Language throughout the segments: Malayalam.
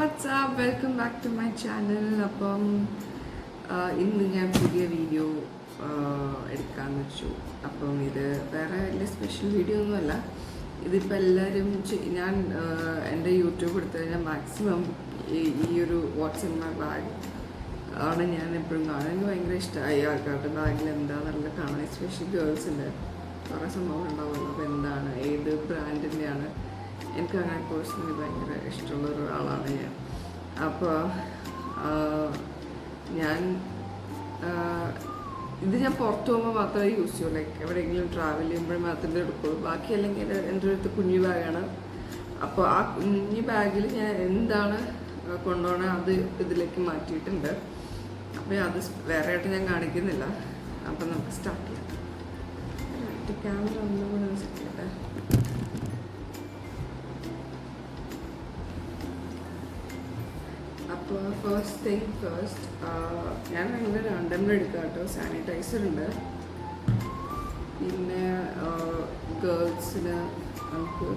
WhatsApp welcome back to my channel. അപ്പം ഇന്ന് ഞാൻ പുതിയ വീഡിയോ എടുക്കാമെന്ന് വെച്ചു. അപ്പം ഇത് വേറെ വലിയ സ്പെഷ്യൽ വീഡിയോ ഒന്നുമല്ല. ഇതിപ്പോൾ എല്ലാവരും ഞാൻ എൻ്റെ യൂട്യൂബ് എടുത്തു കഴിഞ്ഞാൽ മാക്സിമം ഈ ഒരു വാട്സ് ഇൻ മൈ ബാഗ് ആണ് ഞാൻ എപ്പോഴും കാണാൻ. എനിക്ക് ഭയങ്കര ഇഷ്ടമായി ആൾക്കാരുടെ ബാഗിൽ എന്താണെന്നുള്ള കാണാൻ. എസ്പെഷ്യലി ഗേൾസിൻ്റെ കുറേ സംഭവം ഉണ്ടാവുമല്ലോ. അപ്പോൾ എന്താണ്, ഏത് ബ്രാൻഡിൻ്റെയാണ്, എനിക്ക് അങ്ങനെ പേഴ്സണലി ഭയങ്കര ഇഷ്ടമുള്ള ഒരാളാണ് ഞാൻ. അപ്പോൾ ഇത് ഞാൻ പുറത്ത് പോകുമ്പോൾ മാത്രമേ യൂസ് ചെയ്യൂ. ലൈക്ക് എവിടെയെങ്കിലും ട്രാവൽ ചെയ്യുമ്പോൾ മാത്രമേ എടുക്കുള്ളൂ. ബാക്കി അല്ലെങ്കിൽ എൻ്റെ അടുത്ത് കുഞ്ഞു ബാഗാണ്. അപ്പോൾ ആ കുഞ്ഞു ബാഗിൽ ഞാൻ എന്താണ് കൊണ്ടുപോകണത് അത് ഇതിലേക്ക് മാറ്റിയിട്ടുണ്ട്. അപ്പോൾ അത് വേറെ ആയിട്ട് ഞാൻ കാണിക്കുന്നില്ല. അപ്പം നമുക്ക് സ്റ്റാർട്ട് ചെയ്യാം. ക്യാമറ ഒന്നും കൂടെ സെറ്റ്. അപ്പോൾ ഫസ്റ്റ് തിങ് ഫസ്റ്റ്, ഞാൻ അങ്ങനെ രണ്ടെണ്ണം എടുക്കാം കേട്ടോ. സാനിറ്റൈസർ ഉണ്ട്, പിന്നെ ഗേൾസിന് നമുക്ക്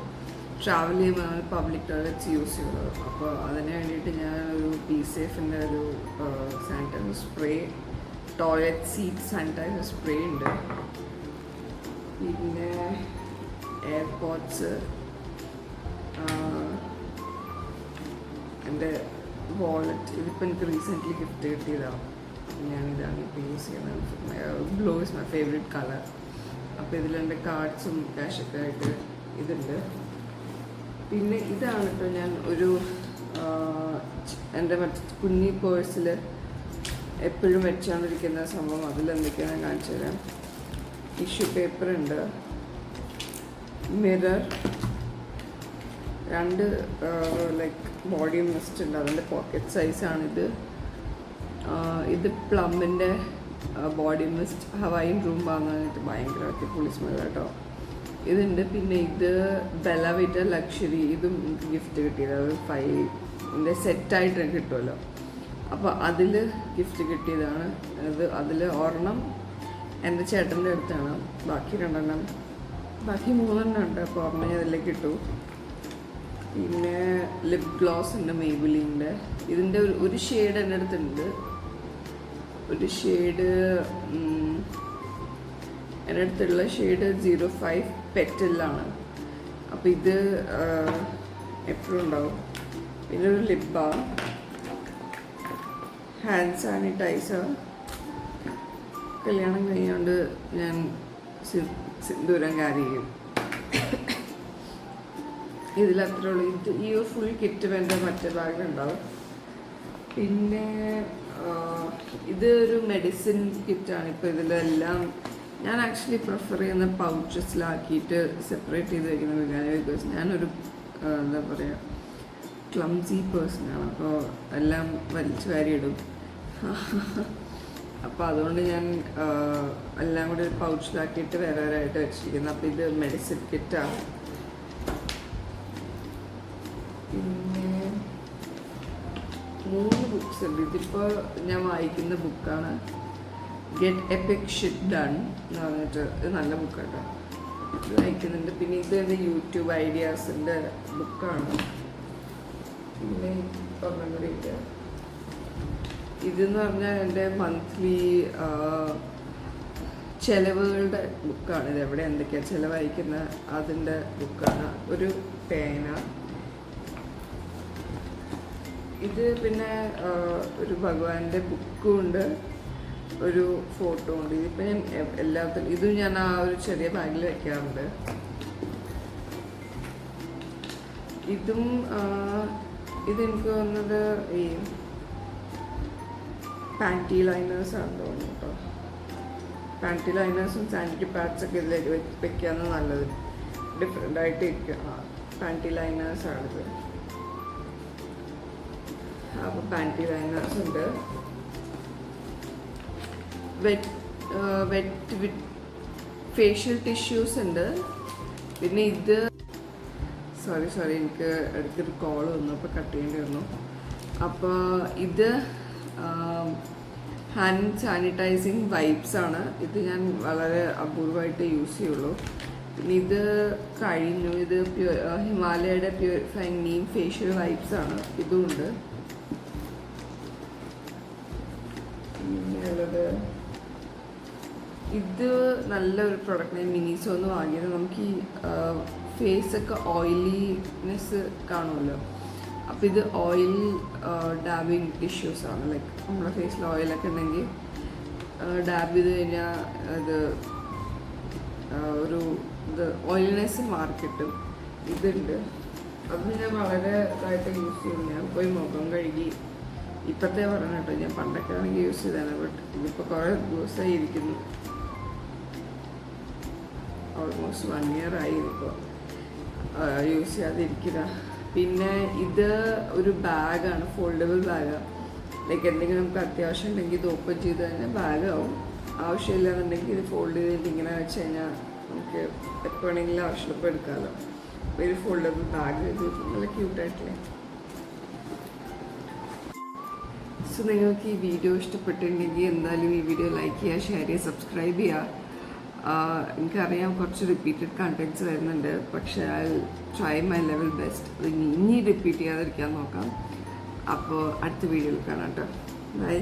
ട്രാവൽ ചെയ്യുമ്പോൾ പബ്ലിക് ടോയ്ലറ്റ്സ് യൂസ് ചെയ്യുന്നത്. അപ്പോൾ അതിന് വേണ്ടിയിട്ട് ഞാൻ ഒരു ബി-സേഫിൻ്റെ ഒരു sanitiser spray, toilet seat sanitiser spray ഉണ്ട്. പിന്നെ എയർപോഡ്സ്, എൻ്റെ വാളറ്റ്, ഇതിപ്പോൾ എനിക്ക് റീസെൻ്റ്ലി ഗിഫ്റ്റ് കിട്ടിയതാണ്. ഞാനിതാണ് ഇപ്പോൾ യൂസ് ചെയ്യുന്നത്. Blue is my favourite colour. അപ്പോൾ ഇതിലെൻ്റെ കാർഡ്സും ക്യാഷൊക്കെ ആയിട്ട് ഇതുണ്ട്. പിന്നെ ഇതാണ് കേട്ടോ ഞാൻ ഒരു എൻ്റെ മറ്റേ കുഞ്ഞി പേഴ്സിൽ എപ്പോഴും വെച്ചുകൊണ്ടിരിക്കുന്ന സംഭവം. അതിലെന്തൊക്കെയാണ് ഞാൻ കാണിച്ചു തരാം. ടിഷ്യൂ പേപ്പർ ഉണ്ട്, മിറർ, രണ്ട് ലൈക്ക് ബോഡി മിസ്റ്റ് ഉണ്ട്, അതിൻ്റെ പോക്കറ്റ് സൈസാണിത്. ഇത് പ്ലമ്മിൻ്റെ ബോഡി മിസ്റ്റ് ഹവായിൻ റൂം വാങ്ങാനായിട്ട് ഭയങ്കര അടിപൊളി സ്മെൽ കേട്ടോ. ഇതുണ്ട്. പിന്നെ ഇത് ബെലവിറ്റ ലക്ഷറി, ഇതും എനിക്ക് ഗിഫ്റ്റ് കിട്ടിയത്. അത് 5 സെറ്റായിട്ട് കിട്ടുമല്ലോ. അപ്പോൾ അതിൽ ഗിഫ്റ്റ് കിട്ടിയതാണ് അത്. അതിൽ ഒരെണ്ണം എൻ്റെ ചേട്ടൻ്റെ അടുത്താണ്, ബാക്കി 3 ഉണ്ട്. അപ്പോൾ ഒരെണ്ണം ഞാൻ അതിലേക്ക് ഇട്ടു. പിന്നെ ലിപ് ഗ്ലോസ് ഉണ്ട് മേബിലിൻ്റെ. ഇതിൻ്റെ ഒരു ഷെയ്ഡ് എൻ്റെ അടുത്തുണ്ട്. ഒരു ഷെയ്ഡ് എൻ്റെ അടുത്തുള്ള ഷെയ്ഡ് 05 പെറ്റലാണ്. അപ്പോൾ ഇത് എപ്പോഴും ഉണ്ടാവും. പിന്നെ ഒരു ലിപ് ബാം, ഹാൻഡ് സാനിറ്റൈസർ. കല്യാണം കഴിഞ്ഞുകൊണ്ട് ഞാൻ സിന്ദൂരം ക്യാരി ചെയ്യും. ഇതിലത്രേ ഉള്ളൂ. ഈ ഒരു ഫുൾ കിറ്റ് എൻ്റെ മറ്റേ ബാഗിലുണ്ടാവും. പിന്നെ ഇത് ഒരു മെഡിസിൻ കിറ്റാണ്. ഇപ്പോൾ ഇതിലെല്ലാം ഞാൻ ആക്ച്വലി പ്രിഫർ ചെയ്യുന്ന പൗച്ചസിലാക്കിയിട്ട് സെപ്പറേറ്റ് ചെയ്ത് വയ്ക്കുന്നത്. ബിക്കോസ് ഞാനൊരു എന്താ പറയുക, ക്ലംസി പേഴ്സണാണ്. അപ്പോൾ എല്ലാം വലിച്ചു വാരിയിടും. അപ്പോൾ അതുകൊണ്ട് ഞാൻ എല്ലാം കൂടി ഒരു പൗച്ചിലാക്കിയിട്ട് വേറെ വേറെ ആയിട്ട് വെച്ചിരിക്കുന്നത്. അപ്പോൾ ഇത് മെഡിസിൻ കിറ്റാണ്. പിന്നെ 3 ബുക്സ് ഉണ്ട്. ഇതിപ്പോൾ ഞാൻ വായിക്കുന്ന ബുക്കാണ്, ഗെറ്റ് എപ്പിക് ഷിറ്റ് ഡൺ എന്ന് പറഞ്ഞിട്ട്. ഇത് നല്ല ബുക്കാട്ടോ, ഇത് വായിക്കുന്നുണ്ട്. പിന്നെ ഇത് എൻ്റെ യൂട്യൂബ് ഐഡിയാസിൻ്റെ ബുക്കാണ്. പിന്നെ ഒരെണ്ണം കൂടി ഇല്ല. ഇതെന്ന് പറഞ്ഞാൽ എൻ്റെ മന്ത്ലി ചിലവുകളുടെ ബുക്കാണ്. ഇത് എവിടെ എന്തൊക്കെയാണ് ചിലവഴിക്കുന്ന അതിൻ്റെ ബുക്കാണ്. ഒരു പേന. ഇത് പിന്നെ ഒരു ഭഗവാന്റെ ബുക്കും ഉണ്ട്, ഒരു ഫോട്ടോ ഉണ്ട്. ഇതിപ്പോൾ ഞാൻ എല്ലാത്തിലും ഇതും ഞാൻ ആ ഒരു ചെറിയ ബാഗിൽ വെക്കാറുണ്ട്. ഇതും ഇതെനിക്ക് തോന്നുന്നത് ഈ പാൻറ്റി ലൈനേഴ്സാണെന്ന് തോന്നുന്നു കേട്ടോ. പാൻറ്റി ലൈനേഴ്സും സാനിറ്ററി പാഡ്സൊക്കെ ഇതിലേക്ക് വെക്കാന്ന് നല്ലത്. ഡിഫറെൻ്റായിട്ട് ഇരിക്കുക. പാൻറ്റി ലൈനേഴ്സാണിത്. അപ്പോൾ പാൻറ്റി ലൈനേഴ്സ് ഉണ്ട്. വെറ്റ് ഫേഷ്യൽ ടിഷ്യൂസ് ഉണ്ട്. പിന്നെ ഇത് സോറി എനിക്ക് അടുത്തൊരു കോൾ വന്നു, അപ്പോൾ കട്ട് ചെയ്യേണ്ടി വന്നു. അപ്പോൾ ഇത് ഹാൻഡ് സാനിറ്റൈസിങ് വൈപ്സ് ആണ്. ഇത് ഞാൻ വളരെ അപൂർവമായിട്ട് യൂസ് ചെയ്യുള്ളൂ. പിന്നെ ഇത് കഴിഞ്ഞു. ഇത് ഹിമാലയയുടെ പ്യൂരിഫൈങ് നീം ഫേഷ്യൽ വൈപ്സ് ആണ്. ഇതുമുണ്ട്. പിന്നെയുള്ളത് ഇത് നല്ലൊരു പ്രൊഡക്റ്റ്. ഞാൻ മിനിസോന്ന് വാങ്ങിയത്. നമുക്ക് ഈ ഫേസൊക്കെ ഓയിലിനെസ് കാണുമല്ലോ, അപ്പോൾ ഇത് ഓയിൽ ഡാബിങ് ടിഷ്യൂസാണ്. ലൈക്ക് നമ്മുടെ ഫേസിൽ ഓയിലൊക്കെ ഉണ്ടെങ്കിൽ ഡാബ് ചെയ്ത് കഴിഞ്ഞാൽ അത് ഒരു ഇത് ഓയിൽനെസ് മാറിക്കിട്ടും. ഇതുണ്ട്. അത് ഞാൻ വളരെ ഇതായിട്ട് യൂസ് ചെയ്യുന്നു. ഞാൻ പോയി മുഖം കഴുകി ഇപ്പോഴത്തെ പറഞ്ഞു കേട്ടോ. ഞാൻ പണ്ടൊക്കെ ആണെങ്കിൽ യൂസ് ചെയ്താണ്, ബട്ട് ഇതിപ്പോൾ കുറേ ദിവസമായി ഇരിക്കുന്നു. ഓൾമോസ്റ്റ് 1 year ആയി ഇപ്പോൾ യൂസ് ചെയ്യാതിരിക്കുക. പിന്നെ ഇത് ഒരു ബാഗാണ്, ഫോൾഡബിൾ ബാഗാണ്. ലൈക്ക് എന്തെങ്കിലും നമുക്ക് അത്യാവശ്യം ഉണ്ടെങ്കിൽ ഇത് ഓപ്പൺ ചെയ്ത് കഴിഞ്ഞാൽ ബാഗാവും. ആവശ്യമില്ലാന്നുണ്ടെങ്കിൽ ഇത് ഫോൾഡ് ചെയ്തിട്ട് ഇങ്ങനെ വെച്ച് കഴിഞ്ഞാൽ നമുക്ക് എപ്പോൾ വേണമെങ്കിലും ആവശ്യമുള്ളപ്പോൾ എടുക്കാമല്ലോ. അപ്പോൾ ഒരു ഫോൾഡബിൾ ബാഗ്, ഇത് നല്ല ക്യൂട്ടായിട്ടില്ലേ. സോ നിങ്ങൾക്ക് ഈ വീഡിയോ ഇഷ്ടപ്പെട്ടിട്ടുണ്ടെങ്കിൽ എന്തായാലും ഈ വീഡിയോ ലൈക്ക് ചെയ്യുക, ഷെയർ ചെയ്യുക, സബ്സ്ക്രൈബ് ചെയ്യുക. എനിക്കറിയാം കുറച്ച് റിപ്പീറ്റഡ് കണ്ടൻറ്റ്സ് വരുന്നുണ്ട്, പക്ഷേ I try my level best. അത് ഇനി റിപ്പീറ്റ് ചെയ്യാതിരിക്കാൻ നോക്കാം. അപ്പോൾ അടുത്ത വീഡിയോയിൽ കാണാം കേട്ടോ. ബൈ.